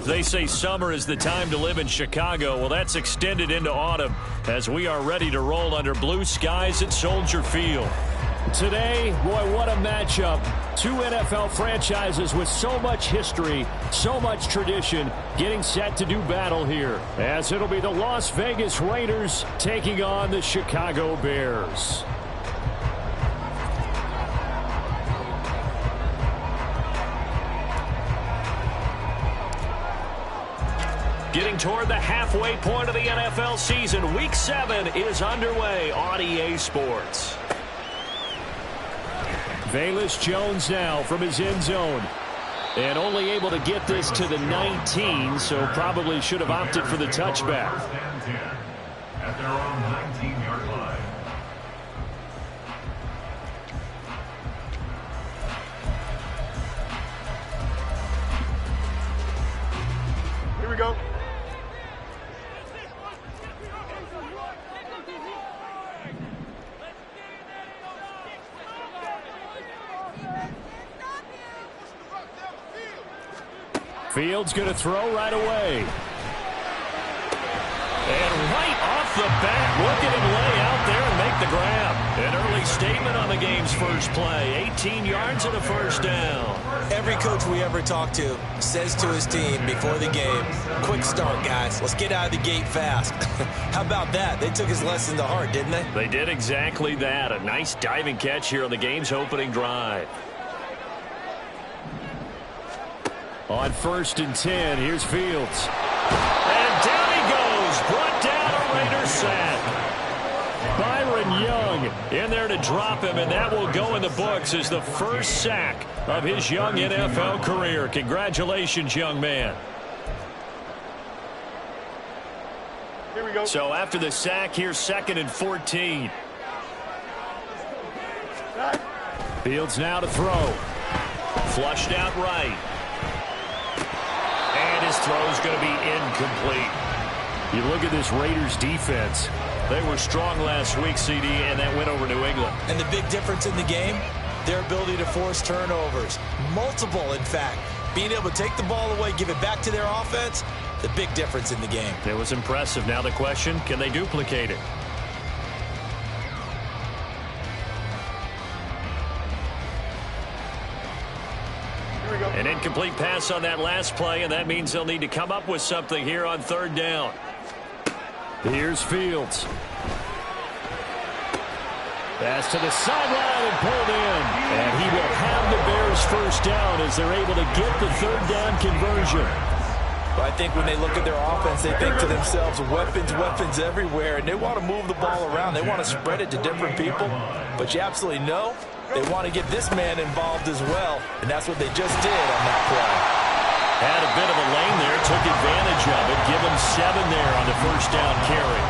They say summer is the time to live in Chicago. Well, that's extended into autumn as we are ready to roll under blue skies at Soldier Field. Today, boy, what a matchup. Two NFL franchises with so much history, so much tradition, getting set to do battle here. As it'll be the Las Vegas Raiders taking on the Chicago Bears. Getting toward the halfway point of the NFL season, Week 7 is underway on EA Sports. Velus Jones now from his end zone. And only able to get this to the 19, so probably should have opted for the touchback. At their own 19-yard line. Here we go. Fields going to throw right away. And right off the bat, look at him lay out there and make the grab. An early statement on the game's first play. 18 yards and a first down. Every coach we ever talk to says to his team before the game, quick start, guys. Let's get out of the gate fast. How about that? They took his lesson to heart, didn't they? They did exactly that. A nice diving catch here on the game's opening drive. On 1st and 10, here's Fields. And down he goes. Brought down a Raiders sack. Byron Young in there to drop him, and that will go in the books as the first sack of his young NFL career. Congratulations, young man. Here we go. So after the sack, here's 2nd and 14. Fields now to throw. Flushed out right. And his throw's going to be incomplete. You look at this Raiders defense. They were strong last week, CD, and that went over New England. And the big difference in the game, their ability to force turnovers. Multiple, in fact. Being able to take the ball away, give it back to their offense, the big difference in the game. It was impressive. Now the question, can they duplicate it? An incomplete pass on that last play, and that means they'll need to come up with something here on 3rd down. Here's Fields. Pass to the sideline and pulled in. And he will have the Bears first down as they're able to get the 3rd down conversion. But I think when they look at their offense, they think to themselves, weapons everywhere, and they want to move the ball around. They want to spread it to different people. But you absolutely know they want to get this man involved as well, and that's what they just did on that play. Had a bit of a lane there, took advantage of it. Give him 7 there on the first down carry.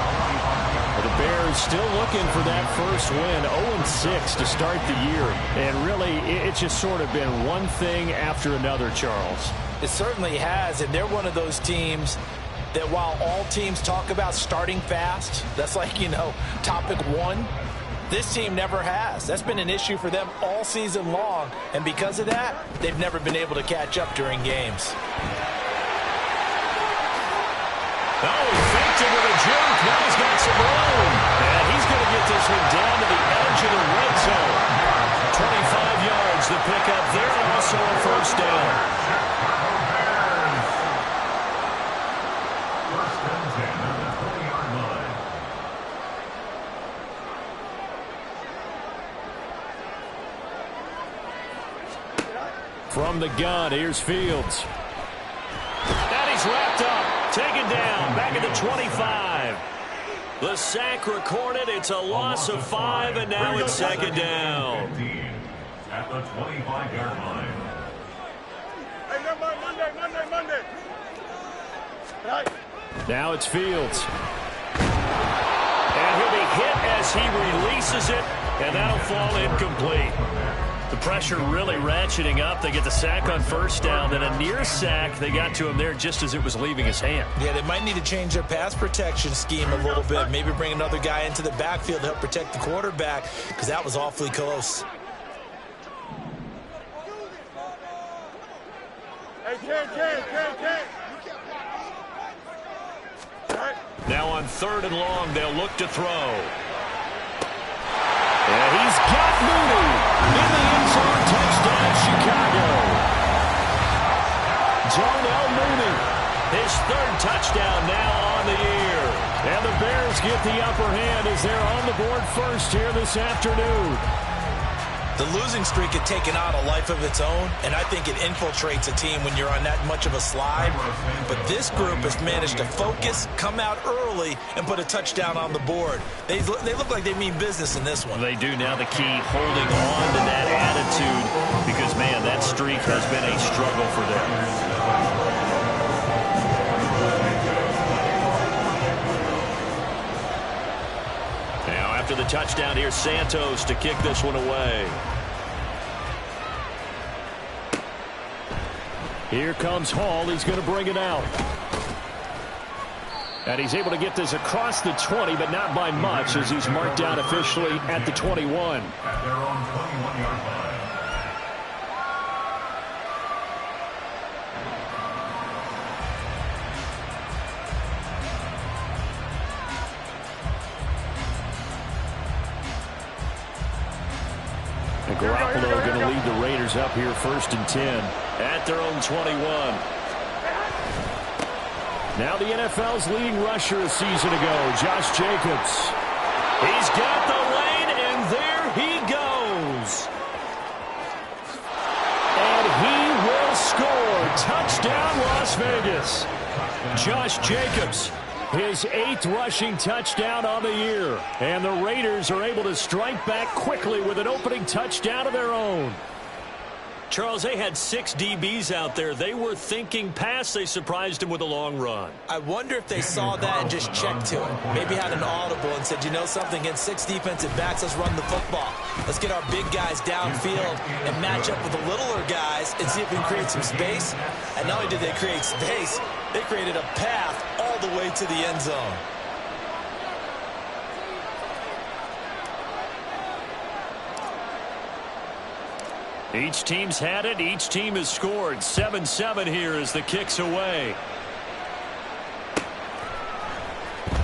Well, the Bears still looking for that first win, 0-6 to start the year. And really, it's just sort of been one thing after another, Charles. It certainly has, and they're one of those teams that while all teams talk about starting fast, that's like, you know, topic 1, this team never has. That's been an issue for them all season long, and because of that, they've never been able to catch up during games. Oh, he faked it with a juke. Now he's got some room. And he's going to get this one down to the edge of the red zone. 25 yards to pick up there, and also a first down. First and 10 on the 20-yard line. From the gun, here's Fields. And he's wrapped up, taken down, back at the 25. The sack recorded. It's a loss of 5, and now it's 2nd down. At the 25-yard line. Hey, Monday. Right. Now it's Fields. And he'll be hit as he releases it, and that'll fall incomplete. The pressure really ratcheting up. They get the sack on first down, then a near sack. They got to him there just as it was leaving his hand. Yeah, they might need to change their pass protection scheme a little bit. Maybe bring another guy into the backfield to help protect the quarterback, because that was awfully close. Hey, Now on 3rd and long, they'll look to throw. And he's got Mooney in the end zone. Touchdown, Chicago. Darnell Mooney, his 3rd touchdown now on the year. And the Bears get the upper hand as they're on the board first here this afternoon. The losing streak had taken on a life of its own, and I think it infiltrates a team when you're on that much of a slide. But this group has managed to focus, come out early, and put a touchdown on the board. They look like they mean business in this one. They do. Now the key, holding on to that attitude, because, man, that streak has been a struggle for them. After the touchdown, here's Santos to kick this one away. Here comes Hall. He's going to bring it out. And he's able to get this across the 20, but not by much, as he's marked down officially at the 21. At their own 21-yard line. And Garoppolo going to lead the Raiders up here 1st and 10 at their own 21. Now the NFL's leading rusher a season ago, Josh Jacobs. He's got the lane, and there he goes. And he will score. Touchdown, Las Vegas. Josh Jacobs, his 8th rushing touchdown on the year. And the Raiders are able to strike back quickly with an opening touchdown of their own. Charles, they had 6 DBs out there. They were thinking pass. They surprised him with a long run. I wonder if they saw that and just checked to it. Maybe had an audible and said, you know something, against 6 defensive backs, let's run the football. Let's get our big guys downfield and match up with the littler guys and see if we can create some space. And not only did they create space, they created a path all the way to the end zone. Each team's had it. Each team has scored. 7-7 here as the kick's away.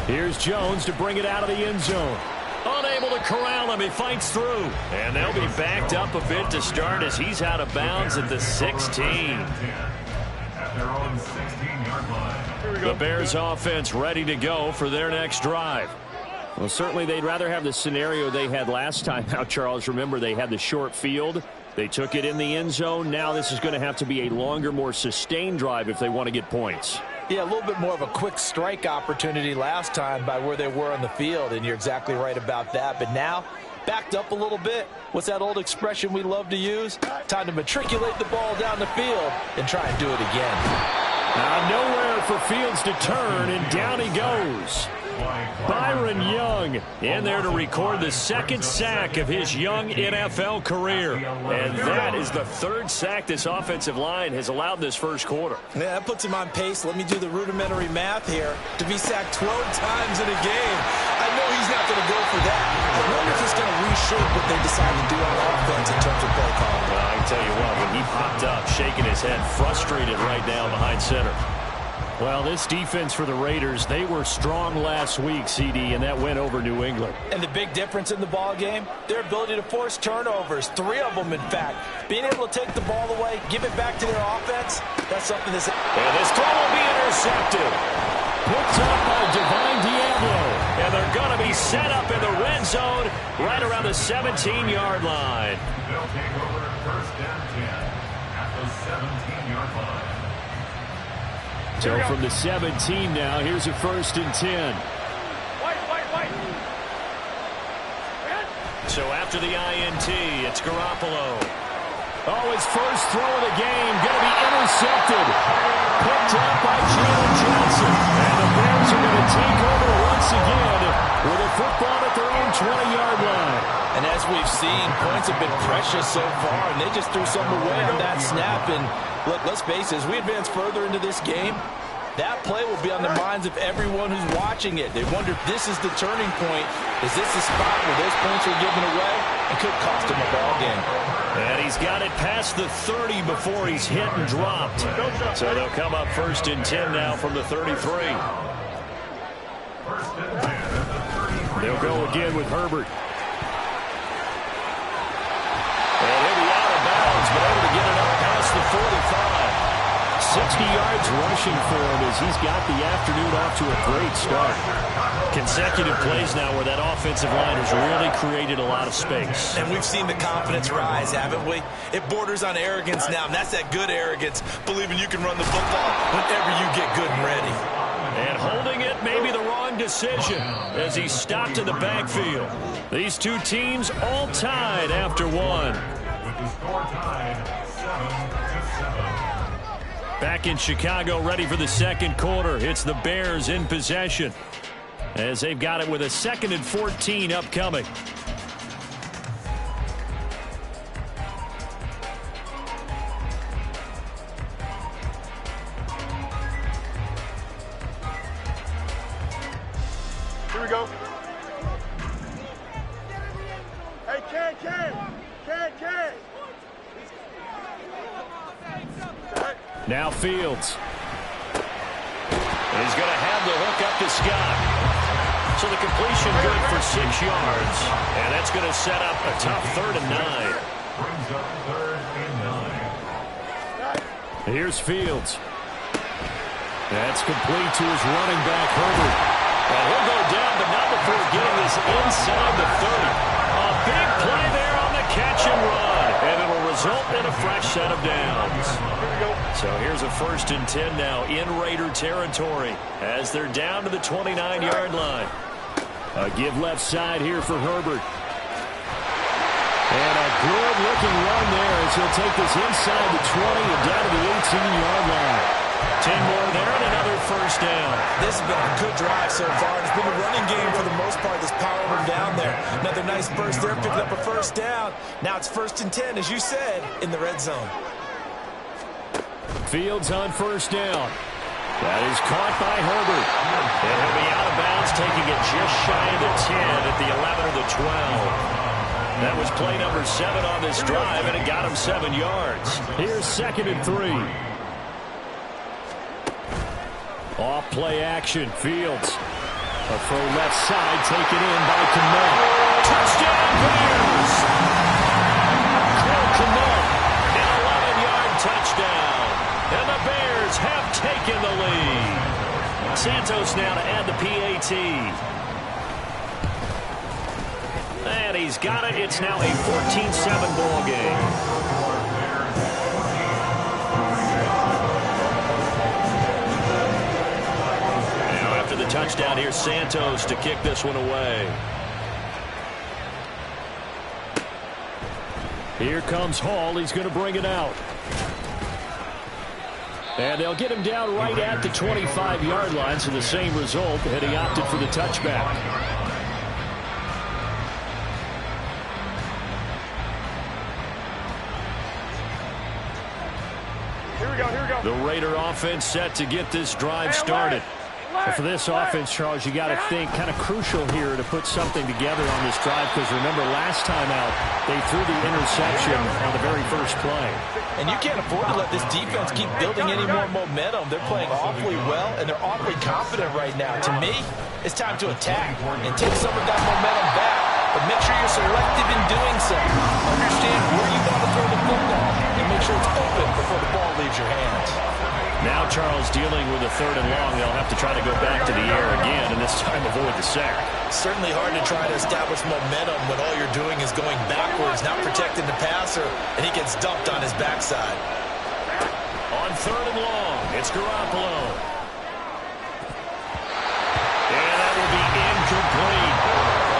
Here's Jones to bring it out of the end zone. Unable to corral him. He fights through. And they'll be backed up a bit to start as he's out of bounds at the 16. At their own 16-yard line. The Bears offense ready to go for their next drive. Well, certainly they'd rather have the scenario they had last time out, Charles. Remember, they had the short field. They took it in the end zone. Now this is going to have to be a longer, more sustained drive if they want to get points. Yeah, a little bit more of a quick strike opportunity last time by where they were on the field, and you're exactly right about that. But now, backed up a little bit. What's that old expression we love to use? Time to matriculate the ball down the field and try and do it again. Now nowhere for Fields to turn, and down he goes. Byron Young in there to record the 2nd sack of his young NFL career. And that is the 3rd sack this offensive line has allowed this first quarter. Yeah, that puts him on pace. Let me do the rudimentary math here. To be sacked 12 times in a game, I know he's not going to go for that. I wonder if it's going to reshape what they decide to do on offense in terms of play calling. Well, I can tell you what, when he popped up, shaking his head, frustrated right now behind center. Well, this defense for the Raiders, they were strong last week, CD, and that went over New England. And the big difference in the ball game, their ability to force turnovers, 3 of them, in fact. Being able to take the ball away, give it back to their offense, that's something that's... And this throw will be intercepted. Picked up by Divine Diablo. And they're going to be set up in the red zone right around the 17-yard line. They'll take over 1st and 10 at the 17-yard line. So from the 17 now, here's a 1st and 10. So after the INT, it's Garoppolo. Oh, his first throw of the game going to be intercepted. Picked up by Jalen Johnson. And the Bears are going to take over once again with a football at their own 20-yard line. And as we've seen, points have been precious so far, and they just threw some away on that snap. And look, let's face it, as we advance further into this game, That play will be on the minds of everyone who's watching it. They wonder if this is the turning point. Is this the spot where those points are given away? It could cost him a ball game. And he's got it past the 30 before he's hit and dropped. So they'll come up 1st and 10 now from the 33. They'll go again with Herbert. And he'll be out of bounds, but able to get it up past the 45. 60 yards rushing for him as he's got the afternoon off to a great start. Consecutive plays now where that offensive line has really created a lot of space. And we've seen the confidence rise, haven't we? It borders on arrogance now, and that's that good arrogance, believing you can run the football whenever you get good and ready. And holding it may be the wrong decision as he stopped in the backfield. These two teams all tied after one. With the score tied 7-7. Back in Chicago, ready for the second quarter. It's the Bears in possession as they've got it with a 2nd and 14 upcoming. Here we go. Hey, Ken. Now Fields. He's going to have the hook up to Scott. So the completion good for 6 yards. And that's going to set up a tough 3rd and 9. Brings up 3rd and 9. Here's Fields. That's complete to his running back, Herbert. And he'll go down, but not before getting this inside the 30. A big play there on the catch and run. And it'll result in a fresh set of downs. So here's a 1st and 10 now in Raider territory as they're down to the 29-yard line. A give left side here for Herbert. And a good-looking run there as he'll take this inside the 20 and down to the 18-yard line. 10 more there and another 1st down. This has been a good drive so far. It's been a running game for the most part that's powering them down there. Another nice burst there, picking up a 1st down. Now it's 1st and 10, as you said, in the red zone. Fields on 1st down. That is caught by Herbert. And he'll be out of bounds, taking it just shy of the 10 at the 11 or the 12. That was play number 7 on this drive, and it got him 7 yards. Here's 2nd and 3. Off play action, Fields. A throw left side, taken in by Kmet. Touchdown, Bears! Cole Kmet, an 11-yard touchdown. And the Bears have taken the lead. Santos now to add the PAT. And he's got it. It's now a 14-7 ball game. The touchdown here, Santos to kick this one away. Here comes Hall. He's going to bring it out. And they'll get him down right at the 25-yard line, so the same result, and he opted for the touchback. Here we go. The Raider offense set to get this drive started. But for this offense, Charles, you got to think kind of crucial here to put something together on this drive, because remember last time out they threw the interception on the very first play. And you can't afford to let this defense keep building any more momentum. They're playing awfully well, and they're awfully confident right now. To me, it's time to attack and take some of that momentum back, but make sure you're selective in doing so. Understand where you want to throw the football and make sure it's open before the ball leaves your hands. Now Charles dealing with a 3rd and long. They'll have to try to go back to the air again, and this time avoid the sack. Certainly hard to try to establish momentum when all you're doing is going backwards, not protecting the passer, and he gets dumped on his backside. On 3rd and long, it's Garoppolo. And that will be incomplete.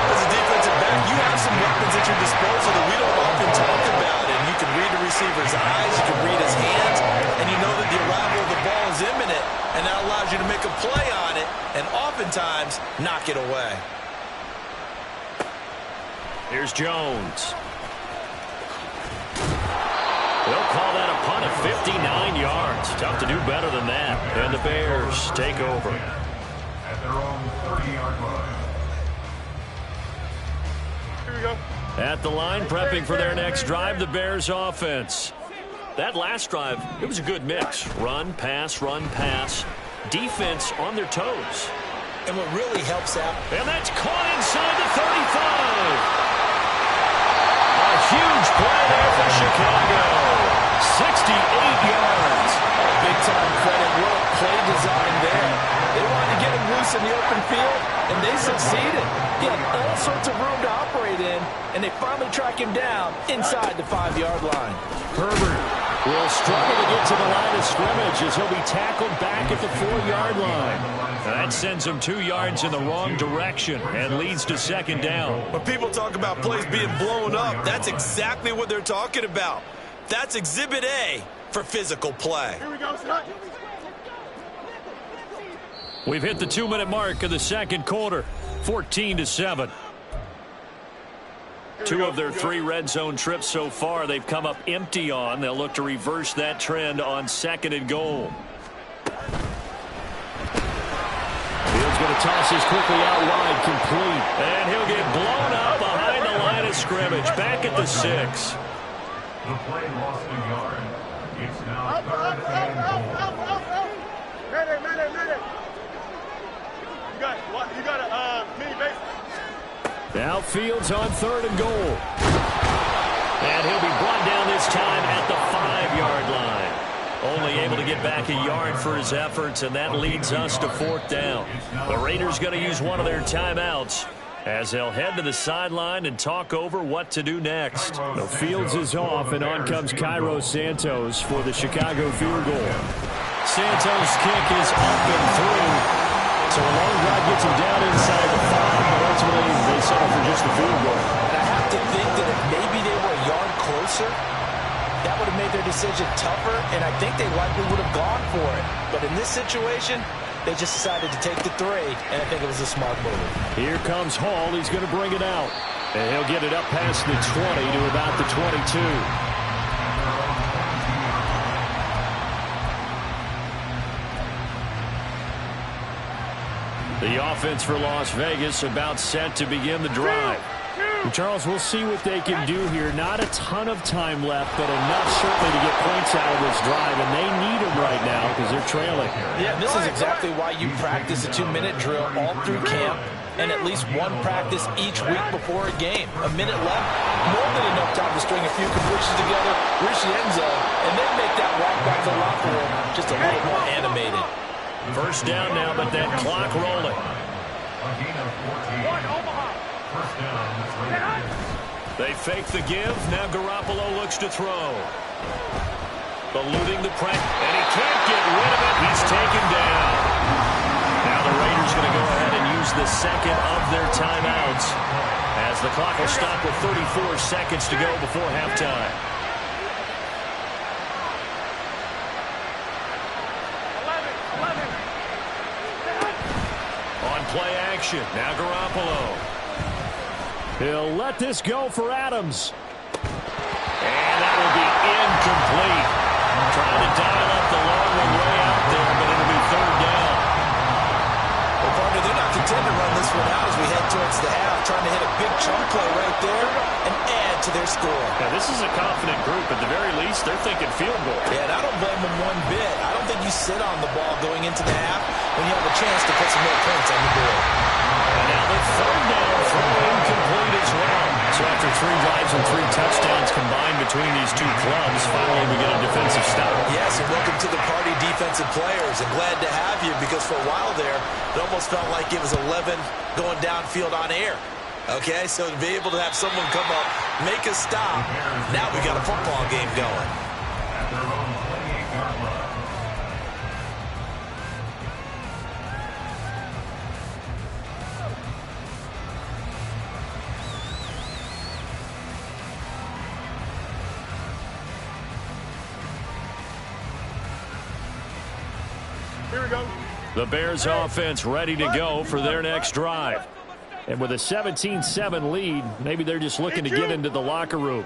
As a defensive back, you have some weapons at your disposal that we don't often talk about, and you can read the receiver's eyes, you can read his hands, and you know that the arrival of the ball is imminent, and that allows you to make a play on it and oftentimes knock it away. Here's Jones. They'll call that a punt of 59 yards. Tough to do better than that. And the Bears take over. At their own 30-yard line. Here we go. At the line, prepping for their next drive, the Bears offense. That last drive, it was a good mix. Run, pass, defense on their toes. And what really helps out. And that's caught inside the 35. A huge play there for Chicago. 68 yards. Big-time credit work, play design there. They wanted to get him loose in the open field, and they succeeded. He had all sorts of room to operate in, and they finally track him down inside the 5-yard line. Herbert will struggle to get to the line of scrimmage as he'll be tackled back at the 4-yard line. That sends him 2 yards in the wrong direction and leads to second down. When people talk about plays being blown up, that's exactly what they're talking about. That's Exhibit A for physical play. Here we go, son. We've hit the 2-minute mark of the second quarter, 14-7. Two of their 3 red zone trips so far they've come up empty on. They'll look to reverse that trend on 2nd and goal. Fields going to toss this quickly out wide, complete. And he'll get blown up behind the line of scrimmage, back at the 6. The play lost a yard. It's now Up. 3rd and goal. Minute. You got a mini base. Now Fields on 3rd and goal. And he'll be brought down this time at the 5-yard line. Only able to get back a yard for his efforts, and that leads us to 4th down. The Raiders going to use one of their timeouts as they'll head to the sideline and talk over what to do next. The Fields is off, and on comes Cairo Santos for the Chicago field goal. Santos' kick is up and through. So a long drive gets him down inside the 5, but ultimately they settle for just the field goal. And I have to think that if maybe they were a yard closer, that would have made their decision tougher, and I think they likely would have gone for it. But in this situation, they just decided to take the 3, and I think it was a smart move. Here comes Hall. He's going to bring it out. And he'll get it up past the 20 to about the 22. The offense for Las Vegas about set to begin the drive. And Charles, we'll see what they can do here. Not a ton of time left, but enough certainly to get points out of this drive, and they need them right now because they're trailing. Yeah, this is exactly why you practice a 2-minute drill all through camp and at least one practice each week before a game. A minute left, more than enough time to string a few completions together, reach the end zone, and then make that walk back to the locker room just a little more animated. First down now, but that clock rolling. A gain of 14. First down, it's Raiders. They fake the give. Now Garoppolo looks to throw. Eluding the press, and he can't get rid of it. He's taken down. Now the Raiders going to go ahead and use the second of their timeouts as the clock will stop with 34 seconds to go before halftime. Play action. Now Garoppolo. He'll let this go for Adams. And that will be incomplete. Trying to dial up the long one way out there, but it'll be 3rd down. Well, partner, they're not content to run this one out as we head towards the half, trying to hit a big chunk play right there and add to their score. Now, this is a confident group. At the very least, they're thinking field goal. Yeah, and I don't blame them one bit. I don't think you sit on the ball going into the half when you have a chance to put some more points on the board. And now the 3rd down throw incomplete as well. So after 3 drives and 3 touchdowns combined between these two clubs, finally we get a defensive stop. Yes, and welcome to the party, defensive players. And glad to have you because for a while there, it almost felt like it was 11 going downfield on air. Okay, so to be able to have someone come up, make a stop, now we got a football game going. At their own 28-yard line. Here we go. The Bears offense ready to go for their next drive. And with a 17-7 lead, maybe they're just looking to get into the locker room.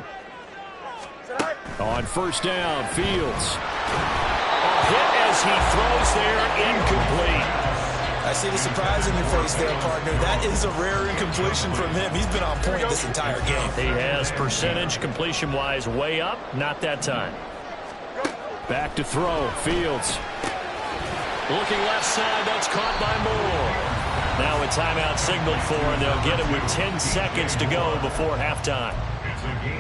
Is that all right? On first down, Fields. A hit as he throws there, incomplete. I see the surprise in your face there, partner. That is a rare incompletion from him. He's been on point this entire game. He has percentage completion-wise way up. Not that time. Back to throw. Fields. Looking left side. That's caught by Moore. Now a timeout signaled for, and they'll get it with 10 seconds to go before halftime.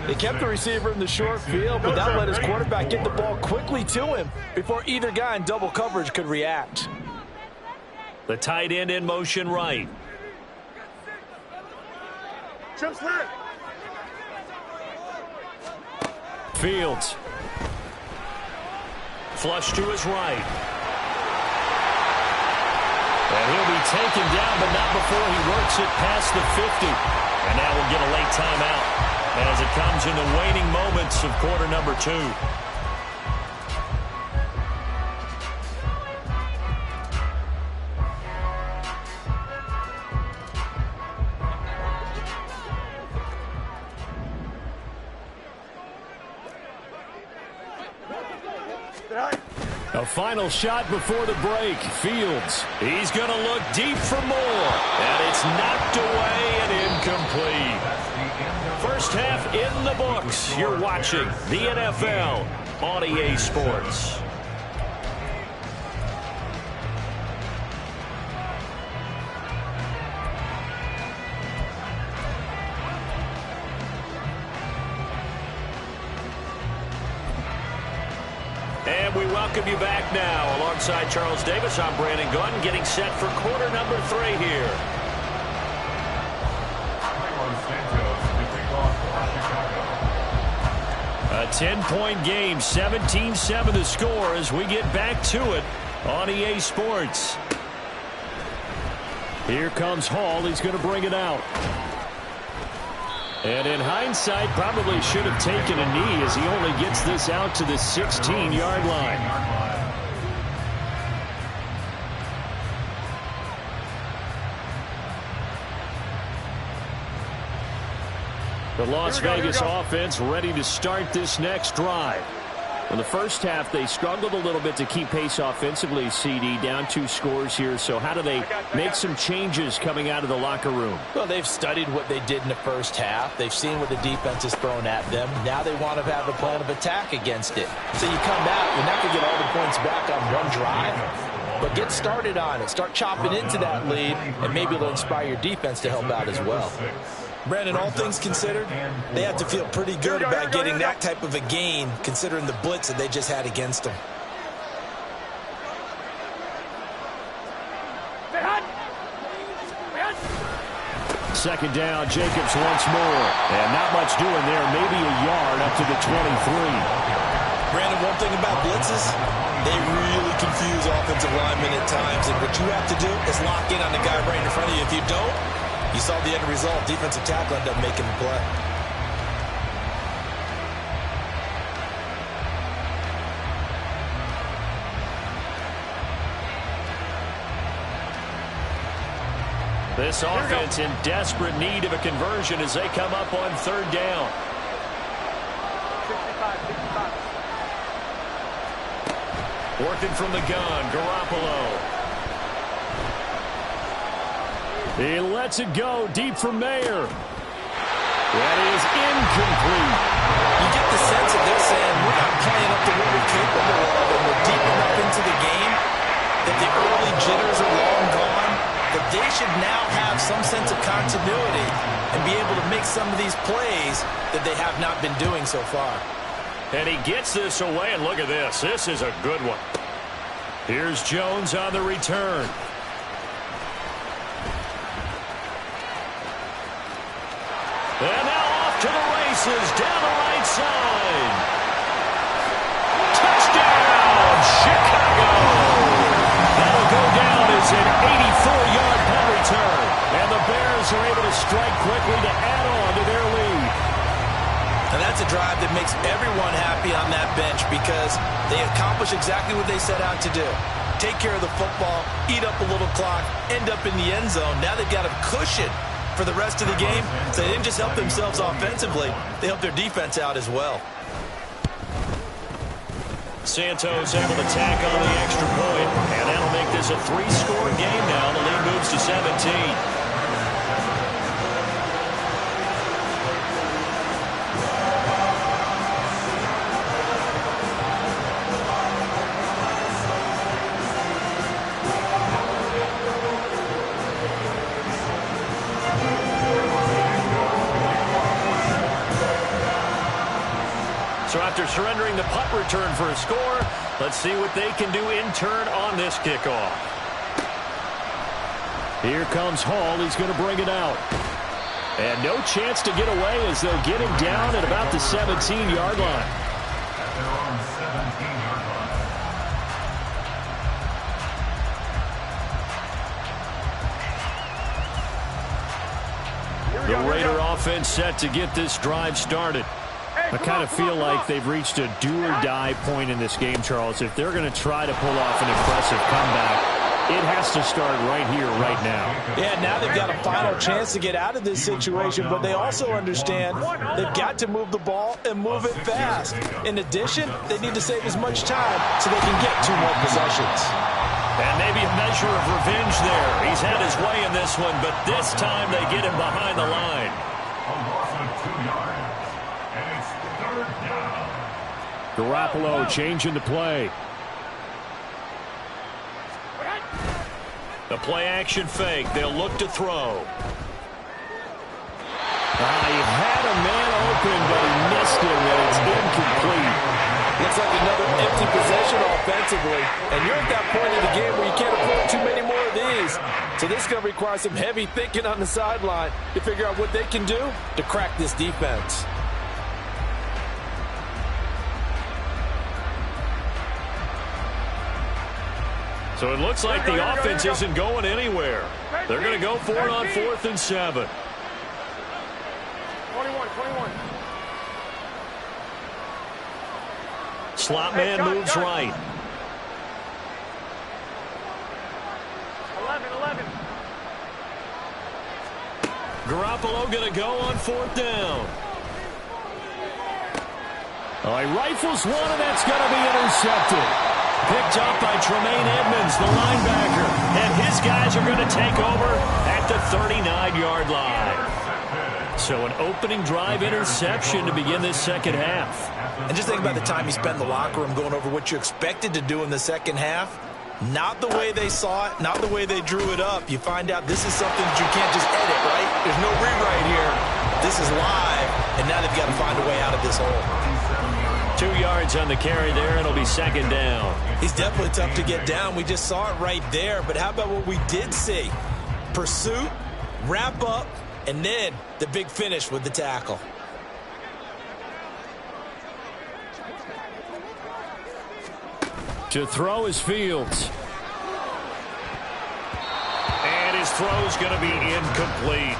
They kept the receiver in the short field, but that let his quarterback get the ball quickly to him before either guy in double coverage could react. The tight end in motion right. Fields. Flush to his right. And he'll be taken down, but not before he works it past the 50. And now we'll get a late timeout as it comes in the waning moments of quarter number 2. A final shot before the break. Fields. He's going to look deep for more. And it's knocked away and incomplete. First half in the books. You're watching the NFL on EA Sports. And we welcome you back now. Alongside Charles Davis, I'm Brandon Gaudin, getting set for quarter number 3 here. A 10-point game, 17-7 the score as we get back to it on EA Sports. Here comes Hall. He's going to bring it out. And in hindsight, probably should have taken a knee as he only gets this out to the 16-yard line. The Las Vegas offense ready to start this next drive. In the first half, they struggled a little bit to keep pace offensively, CD, down 2 scores here. So how do they make some changes coming out of the locker room? Well, they've studied what they did in the first half. They've seen what the defense is throwing at them. Now they want to have a plan of attack against it. So you come out, you're not going to get all the points back on one drive, but get started on it. Start chopping into that lead, and maybe it'll inspire your defense to help out as well. Brandon, all things considered, they have to feel pretty good about getting that type of a gain, considering the blitz that they just had against them. Second down, Jacobs once more. And not much doing there, maybe a yard up to the 23. Brandon, one thing about blitzes, they really confuse offensive linemen at times. And what you have to do is lock in on the guy right in front of you. If you don't, you saw the end result. Defensive tackle ended up making the play. This offense in desperate need of a conversion as they come up on third down. 65. Working from the gun, Garoppolo. He lets it go deep for Mayer. That is incomplete. You get the sense that they're saying we're not playing up to what we're capable of, and we're deep enough into the game that the early jitters are long gone, that they should now have some sense of continuity and be able to make some of these plays that they have not been doing so far. And he gets this away, and look at this. This is a good one. Here's Jones on the return. And now off to the races, down the right side. Touchdown, Chicago! That'll go down as an 84-yard punt return. And the Bears are able to strike quickly to add on to their lead. And that's a drive that makes everyone happy on that bench because they accomplish exactly what they set out to do. Take care of the football, eat up a little clock, end up in the end zone. Now they've got a cushion for the rest of the game. So they didn't just help themselves offensively, they helped their defense out as well. Santos able to tack on the extra point, and that'll make this a 3-score game now. The lead moves to 17. So after surrendering the punt return for a score, let's see what they can do in turn on this kickoff. Here comes Hall. He's going to bring it out. And no chance to get away as they'll get him down at about the 17-yard line. At their own 17-yard line. The Raider offense set to get this drive started. I kind of feel like they've reached a do-or-die point in this game, Charles. If they're going to try to pull off an impressive comeback, it has to start right here, right now. Yeah, now they've got a final chance to get out of this situation, but they also understand they've got to move the ball and move it fast. In addition, they need to save as much time so they can get 2 more possessions. And maybe a measure of revenge there. He's had his way in this one, but this time they get him behind the line. A loss of 2 yards. And it's 3rd down. Garoppolo changing the play. The play-action fake. They'll look to throw. He had a man open, but he missed him, and it's incomplete. Looks like another empty possession offensively. And you're at that point in the game where you can't afford too many more of these. So this is going to require some heavy thinking on the sideline to figure out what they can do to crack this defense. So it looks like the offense isn't going anywhere. They're going to go for it on 4th and 7. 21. Slot man moves right. 11. Garoppolo going to go on 4th down. He rifles one, and that's going to be intercepted. Picked up by Tremaine Edmonds, the linebacker. And his guys are going to take over at the 39-yard line. So an opening drive interception to begin this second half. And just think about the time you spent in the locker room going over what you expected to do in the second half. Not the way they saw it, not the way they drew it up. You find out this is something that you can't just edit, right? There's no rewrite here. This is live, and now they've got to find a way out of this hole. 2 yards on the carry there. It'll be 2nd down. He's definitely tough to get down. We just saw it right there. But how about what we did see? Pursuit, wrap up, and then the big finish with the tackle. To throw is Fields. And his throw's going to be incomplete.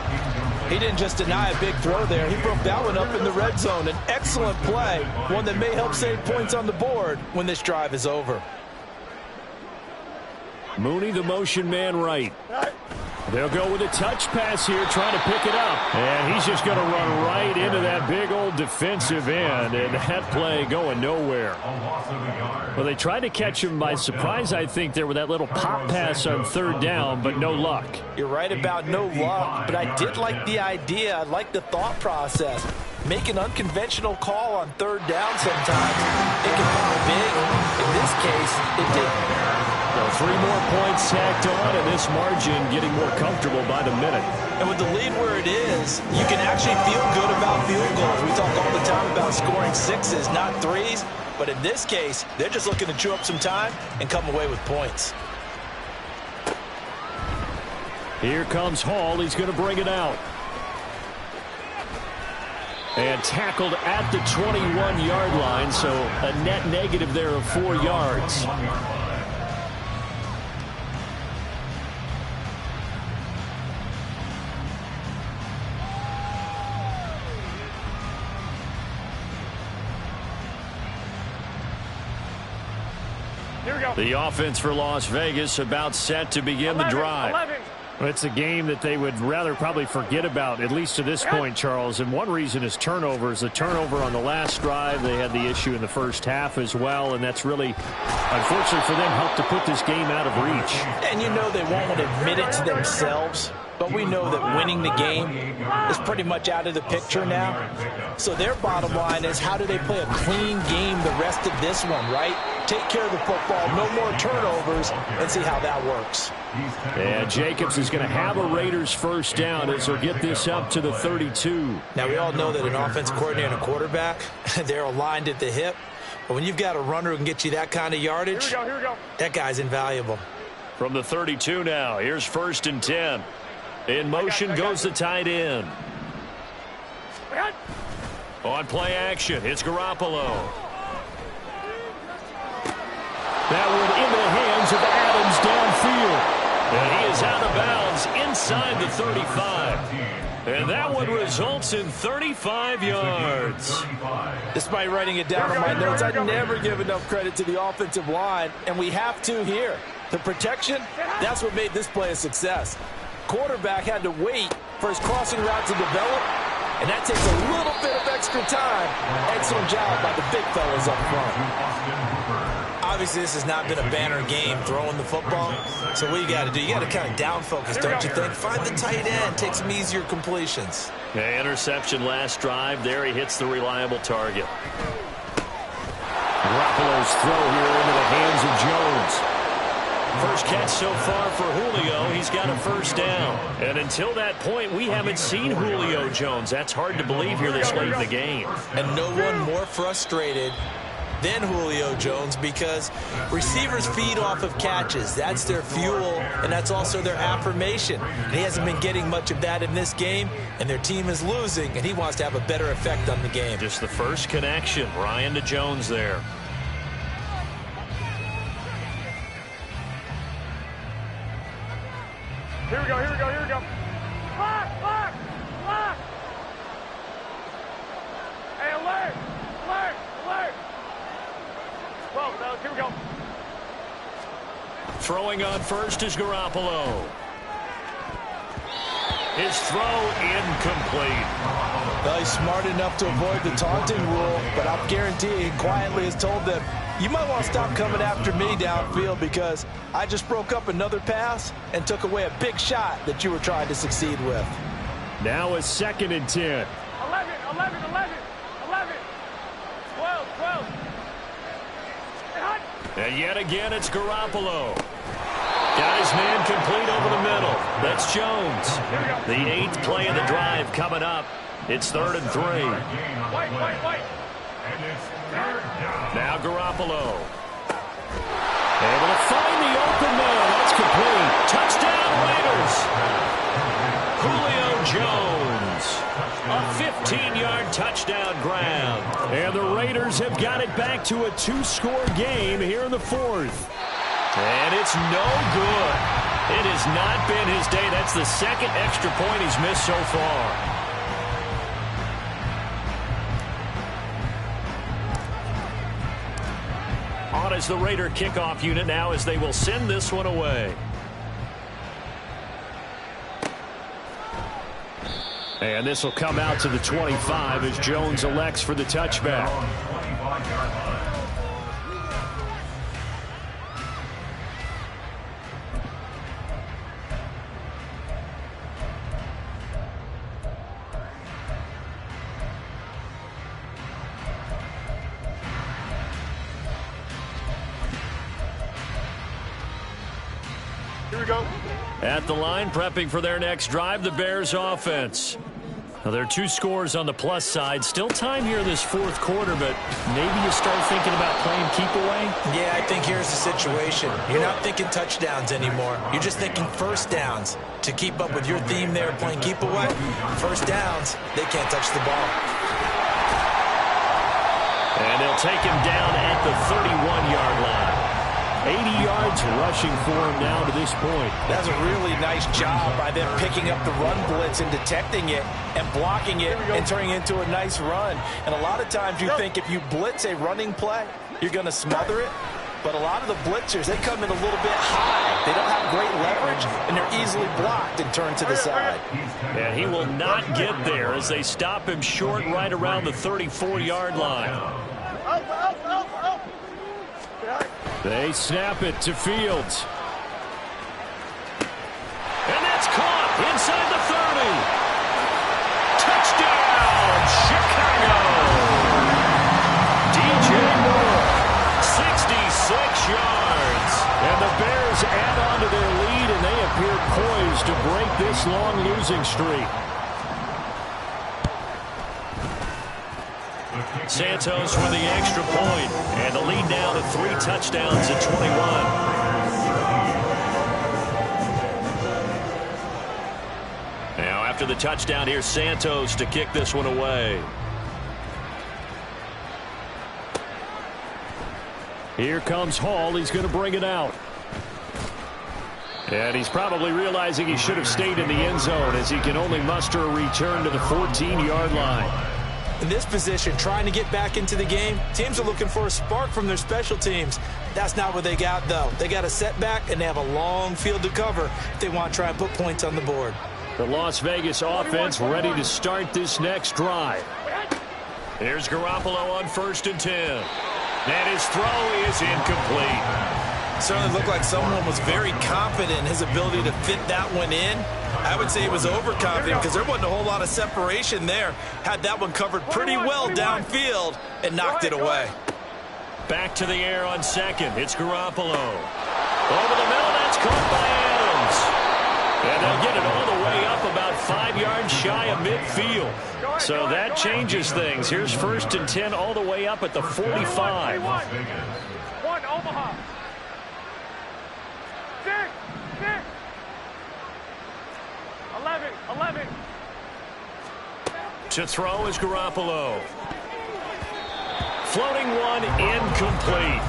He didn't just deny a big throw there. He broke that one up in the red zone. An excellent play, one that may help save points on the board when this drive is over. Mooney, the motion man right. They'll go with a touch pass here, trying to pick it up. And he's just going to run right into that big old defensive end. And that play going nowhere. Well, they tried to catch him by surprise, I think, there with that little pop pass on 3rd down, but no luck. You're right about no luck, but I did like the idea. I like the thought process. Make an unconventional call on 3rd down sometimes. It can pop big. In this case, it didn't. So 3 more points tacked on, and this margin getting more comfortable by the minute. And with the lead where it is, you can actually feel good about field goals. We talk all the time about scoring 6s, not 3s. But in this case, they're just looking to chew up some time and come away with points. Here comes Hall. He's going to bring it out. And tackled at the 21-yard line, so a net negative there of 4 yards. The offense for Las Vegas about set to begin the drive. Well, it's a game that they would rather probably forget about, at least to this point, Charles. And one reason is turnovers. The turnover on the last drive, they had the issue in the first half as well. And that's really, unfortunately for them, helped to put this game out of reach. And you know they won't admit it to themselves. But we know that winning the game is pretty much out of the picture now. So their bottom line is, how do they play a clean game the rest of this one, right? Take care of the football, no more turnovers, and see how that works. And Jacobs is going to have a Raiders first down as they'll get this up to the 32. Now, we all know that an offensive coordinator and a quarterback, they're aligned at the hip. But when you've got a runner who can get you that kind of yardage, that guy's invaluable. From the 32 now, here's 1st and 10. In motion goes the tight end. On play action, it's Garoppolo. That one into the hands of Adams downfield. And he is out of bounds inside the 35. And that one results in 35 yards. Despite writing it down on my notes, I never give enough credit to the offensive line, and we have to here. The protection, that's what made this play a success. Quarterback had to wait for his crossing route to develop, and that takes a little bit of extra time. Excellent job by the big fellas up front. Obviously, this has not been a banner game throwing the football. So what you got to do, you got to kind of down focus, don't you think? Find the tight end, take some easier completions. Yeah, interception last drive. There he hits the reliable target. Garoppolo's throw here into the hands of Jones. First catch so far for Julio. He's got a first down. And until that point, we haven't seen Julio Jones. That's hard to believe here this late in the game. And no one more frustrated than Julio Jones, because receivers feed off of catches. That's their fuel, and that's also their affirmation. And he hasn't been getting much of that in this game, and their team is losing, and he wants to have a better effect on the game. Just the first connection. Ryan to Jones there. Here we go, here we go, here we go. Block, block, block. Hey, alert, alert, alert. 12, fellas, here we go. Throwing on first is Garoppolo. His throw incomplete. Well, he's smart enough to avoid the taunting rule, but I'll guarantee he quietly has told them, you might want to stop coming after me downfield, because I just broke up another pass and took away a big shot that you were trying to succeed with. Now a 2nd and 10. 11, 11, 11, 11, 12, 12. And yet again, it's Garoppolo. Got his man complete over the middle. That's Jones. The 8th play of the drive coming up. It's 3rd and 3. Wait. Now Garoppolo. Able to find the open man. That's complete. Touchdown Raiders. Julio Jones. A 15-yard touchdown grab. And the Raiders have got it back to a 2-score game here in the 4th. And it's no good. It has not been his day. That's the 2nd extra point he's missed so far. On as the Raider kickoff unit now, as they will send this one away. And this will come out to the 25 as Jones elects for the touchback. Here we go. At the line, prepping for their next drive, the Bears offense. Now, there are 2 scores on the plus side. Still time here in this 4th quarter, but maybe you start thinking about playing keep away? Yeah, I think here's the situation. You're not thinking touchdowns anymore. You're just thinking first downs. To keep up with your theme there, playing keep away, first downs, they can't touch the ball. And they'll take him down at the 31-yard line. 80 yards rushing for him now to this point. That's a really nice job by them picking up the run blitz and detecting it and blocking it and turning it into a nice run. And a lot of times you think if you blitz a running play, you're going to smother it. But a lot of the blitzers, they come in a little bit high. They don't have great leverage, and they're easily blocked and turned to the side. And he will not get there as they stop him short right around the 34-yard line. They snap it to Fields. And that's caught inside the 30. Touchdown, Chicago. DJ Moore, 66 yards. And the Bears add on to their lead, and they appear poised to break this long losing streak. Santos for the extra point, and the lead now to 3 touchdowns at 21. Now after the touchdown, here's Santos to kick this one away. Here comes Hall. He's going to bring it out. And he's probably realizing he should have stayed in the end zone as he can only muster a return to the 14-yard line. In this position, trying to get back into the game, teams are looking for a spark from their special teams. That's not what they got, though. They got a setback, and they have a long field to cover if they want to try and put points on the board. The Las Vegas offense ready to start this next drive. Here's Garoppolo on 1st and 10. And his throw is incomplete. Certainly looked like someone was very confident in his ability to fit that one in. I would say he was overconfident because there wasn't a whole lot of separation there. Had that one covered pretty well downfield and knocked it away. Back to the air on 2nd. It's Garoppolo. Over the middle, that's caught by Adams. And they'll get it all the way up about 5 yards shy of midfield. So that changes things. Here's 1st and 10 all the way up at the 45. 1 Omaha. 6. 11. To throw is Garoppolo. Floating one, incomplete.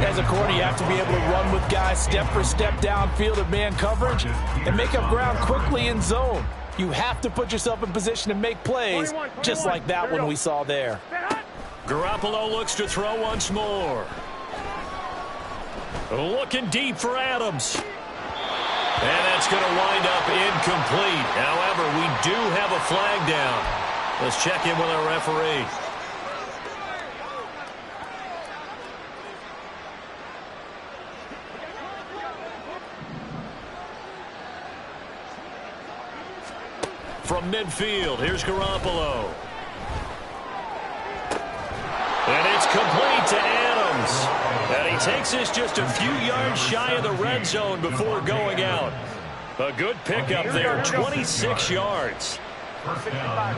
As a corner, you have to be able to run with guys step for step downfield of man coverage and make up ground quickly in zone. You have to put yourself in position to make plays, just like that one we saw there. Garoppolo looks to throw once more. Looking deep for Adams. And that's going to wind up incomplete. However, we do have a flag down. Let's check in with our referee. From midfield, here's Garoppolo. And it's complete to Adams. And he takes this just a few yards shy of the red zone before going out. A good pickup there, 26 yards. 65.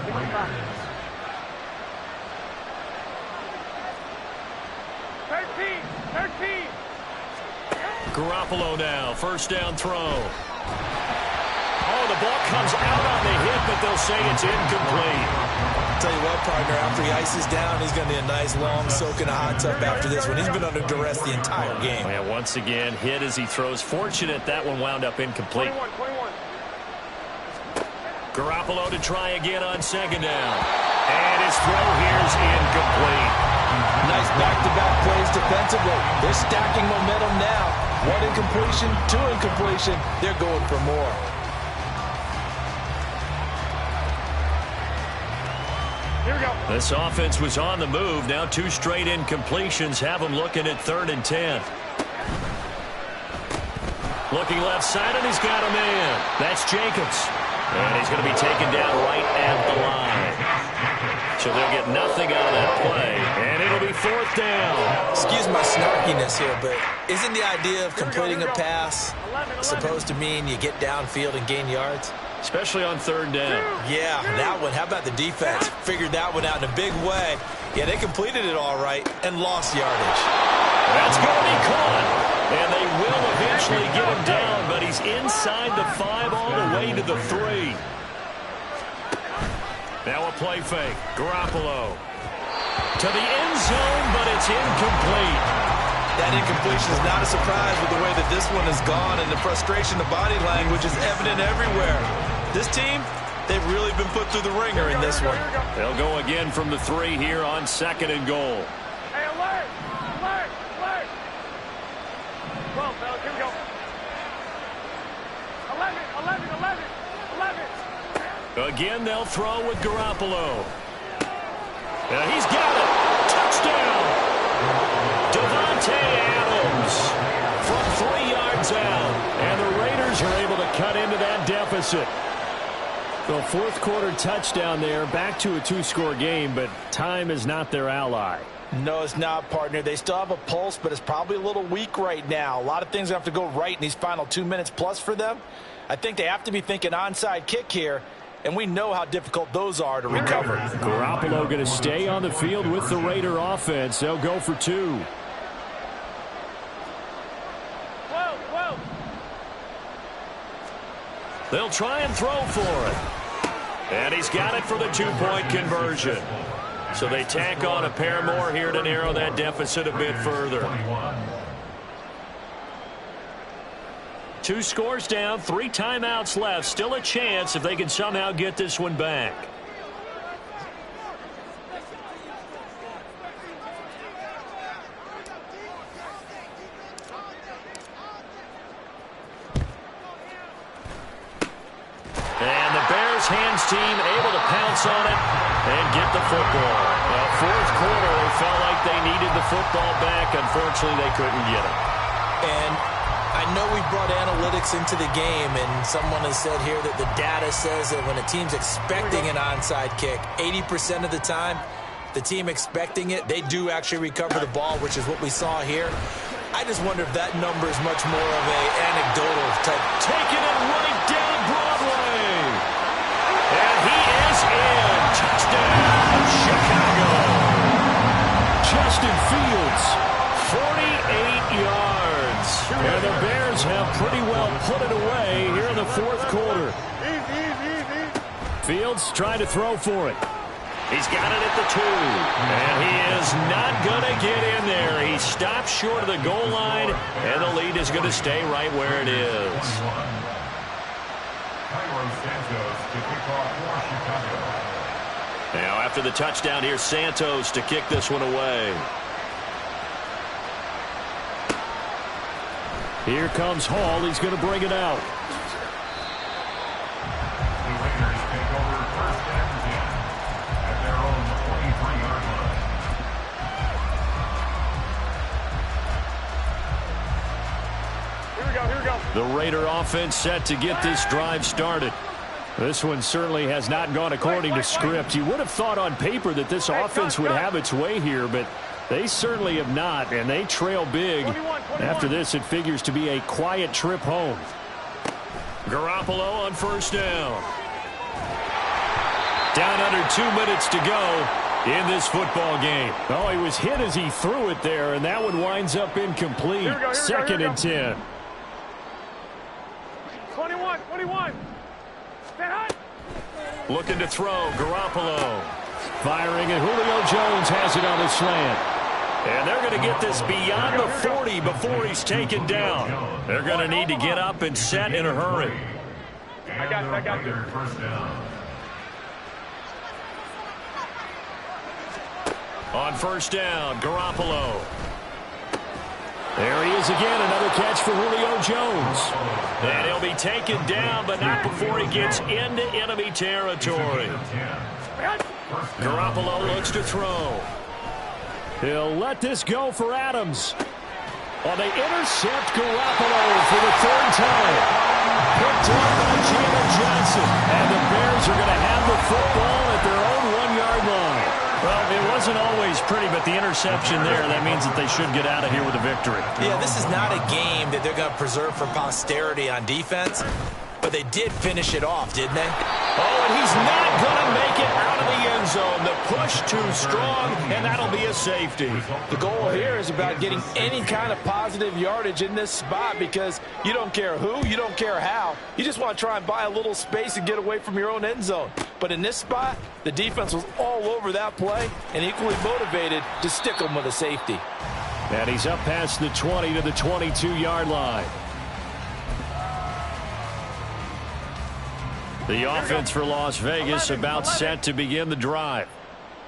Garoppolo now, 1st down throw. Oh, the ball comes out on the hit, but they'll say it's incomplete. Tell you what, partner, after he ices down, he's going to need a nice long soak in a hot tub after this one. He's been under duress the entire game. Oh, yeah, once again, hit as he throws. Fortunate that one wound up incomplete. 21. Garoppolo to try again on 2nd down. And his throw here is incomplete. Nice back-to-back plays defensively. They're stacking momentum now. 1 incompletion, 2 incompletion. They're going for more. Here we go. This offense was on the move. Now 2 straight incompletions have them looking at 3rd and 10. Looking left side, and he's got a man. That's Jacobs. And he's going to be taken down right at the line. So they'll get nothing out of that play. And it'll be 4th down. Excuse my snarkiness here, but isn't the idea of completing a pass supposed to mean you get downfield and gain yards? Especially on 3rd down. Yeah, that one. How about the defense? Figured that one out in a big way. Yeah, they completed it all right and lost yardage. That's going to be caught. And they will eventually get him down, but he's inside the 5 all the way to the 3. Now a play fake. Garoppolo to the end zone, but it's incomplete. That incompletion is not a surprise with the way that this one has gone, and the frustration, the body language is evident everywhere. This team, they've really been put through the ringer in this one. They'll go again from the 3 here on 2nd and goal. Hey, alert! 12, fellas. Here we go. 11, 11, 11, 11. Again, they'll throw with Garoppolo. He's got it. Touchdown. Davante Adams from 3 yards out. And the Raiders are able to cut into that deficit. The fourth quarter touchdown there, back to a 2-score game, but time is not their ally. No, it's not, partner. They still have a pulse, but it's probably a little weak right now. A lot of things have to go right in these final 2 minutes plus for them. I think they have to be thinking onside kick here, and we know how difficult those are to recover. Garoppolo going to stay on the field with the Raider offense. They'll go for 2. 12, 12. They'll try and throw for it. And he's got it for the 2-point conversion. So they tack on a pair more here to narrow that deficit a bit further. 2 scores down, 3 timeouts left. Still a chance if they can somehow get this one back. And the Bears hands team able to pounce on it and get the football. Fourth quarter, they felt like they needed the football back. Unfortunately, they couldn't get it. And I know we brought analytics into the game, and someone has said here that the data says that when a team's expecting an onside kick, 80% of the time, the team expecting it, they do actually recover the ball, which is what we saw here. I just wonder if that number is much more of a anecdotal type. Taking it right down Broadway. And he is in. Touchdown, Chicago. Justin Fields, 48 yards. And the Bears have pretty well put it away here in the fourth quarter. Fields trying to throw for it. He's got it at the 2. And he is not going to get in there. He stops short of the goal line, and the lead is going to stay right where it is. Now after the touchdown, here's Santos to kick this one away. Here comes Hall. He's going to bring it out. The Raiders take over first and 10 at their own 23-yard line. Here we go, here we go. The Raider offense set to get this drive started. This one certainly has not gone according to script. You would have thought on paper that this offense would have its way here, but they certainly have not, and they trail big. 21. After this, it figures to be a quiet trip home. Garoppolo on first down. Down under 2 minutes to go in this football game. Oh, he was hit as he threw it there, and that one winds up incomplete. Here we go. Second and 10. 21, 21. Stand high. Looking to throw, Garoppolo. Firing, and Julio Jones has it on the slant. And they're going to get this beyond the 40 before he's taken down. They're going to need to get up and set in a hurry. I got you. First down. On first down, Garoppolo. There he is again, another catch for Julio Jones. And he'll be taken down, but not before he gets into enemy territory. Garoppolo looks to throw. He'll let this go for Adams. Oh, they intercept Garoppolo for the 3rd time. Picked up by Jalen Johnson. And the Bears are going to have the football at their own 1-yard line. Well, it wasn't always pretty, but the interception there, that means that they should get out of here with a victory. Yeah, this is not a game that they're going to preserve for posterity on defense, but they did finish it off, didn't they? Oh, and he's not going to make it out of the end zone. The push too strong, and that'll be a safety. The goal here is about getting any kind of positive yardage in this spot because you don't care who, you don't care how. You just want to try and buy a little space and get away from your own end zone. But in this spot, the defense was all over that play and equally motivated to stick them with a safety. And he's up past the 20 to the 22-yard line. The offense for Las Vegas about set to begin the drive.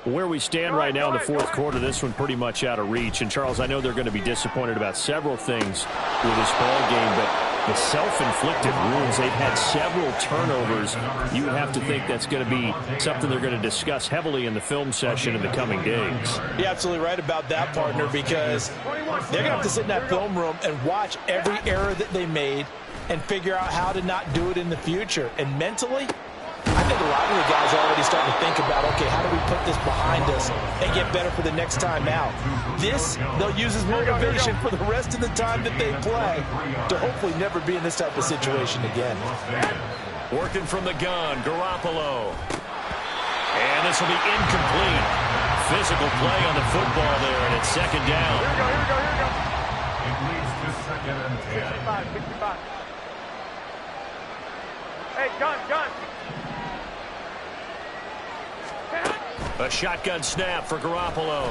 Where we stand right now in the fourth quarter, this one pretty much out of reach. And, Charles, I know they're going to be disappointed about several things with this ball game, but the self-inflicted wounds, they've had several turnovers. You would have to think that's going to be something they're going to discuss heavily in the film session in the coming days. You're absolutely right about that, partner, because they're going to have to sit in that film room and watch every error that they made and figure out how to not do it in the future. And mentally, I think a lot of the guys are already starting to think about, okay, how do we put this behind us and get better for the next time out? This, they'll use as motivation for the rest of the time that they play to hopefully never be in this type of situation again. Working from the gun, Garoppolo. And this will be incomplete. Physical play on the football there, and it's second down. Here we go. It leads to second and 10. 65. Hey, gun. A shotgun snap for Garoppolo.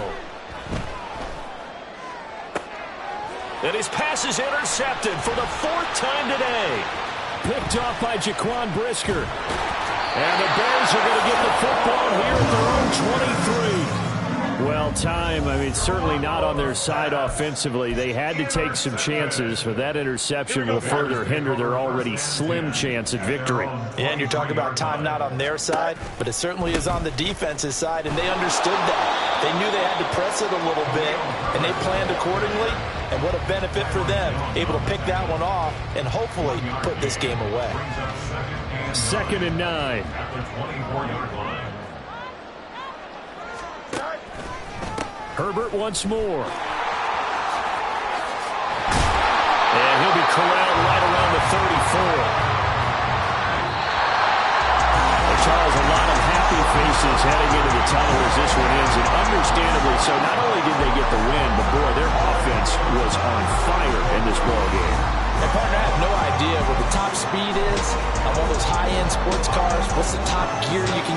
And his pass is intercepted for the fourth time today. Picked off by Jaquan Brisker. And the Bears are going to get the football here at their own 23. Well, time, I mean, certainly not on their side offensively. They had to take some chances, but that interception will further hinder their already slim chance at victory. And you're talking about time not on their side, but it certainly is on the defense's side, and they understood that. They knew they had to press it a little bit, and they planned accordingly, and what a benefit for them, able to pick that one off and hopefully put this game away. Second and 9. At the 24-yard line. Herbert once more. And he'll be corralled right around the 34. Charles, a lot of happy faces heading into the tunnel as this one ends, and understandably so. Not only did they get the win, but boy, their offense was on fire in this ball game. And partner, I have no idea what the top speed is on one of those high-end sports cars. What's the top gear you can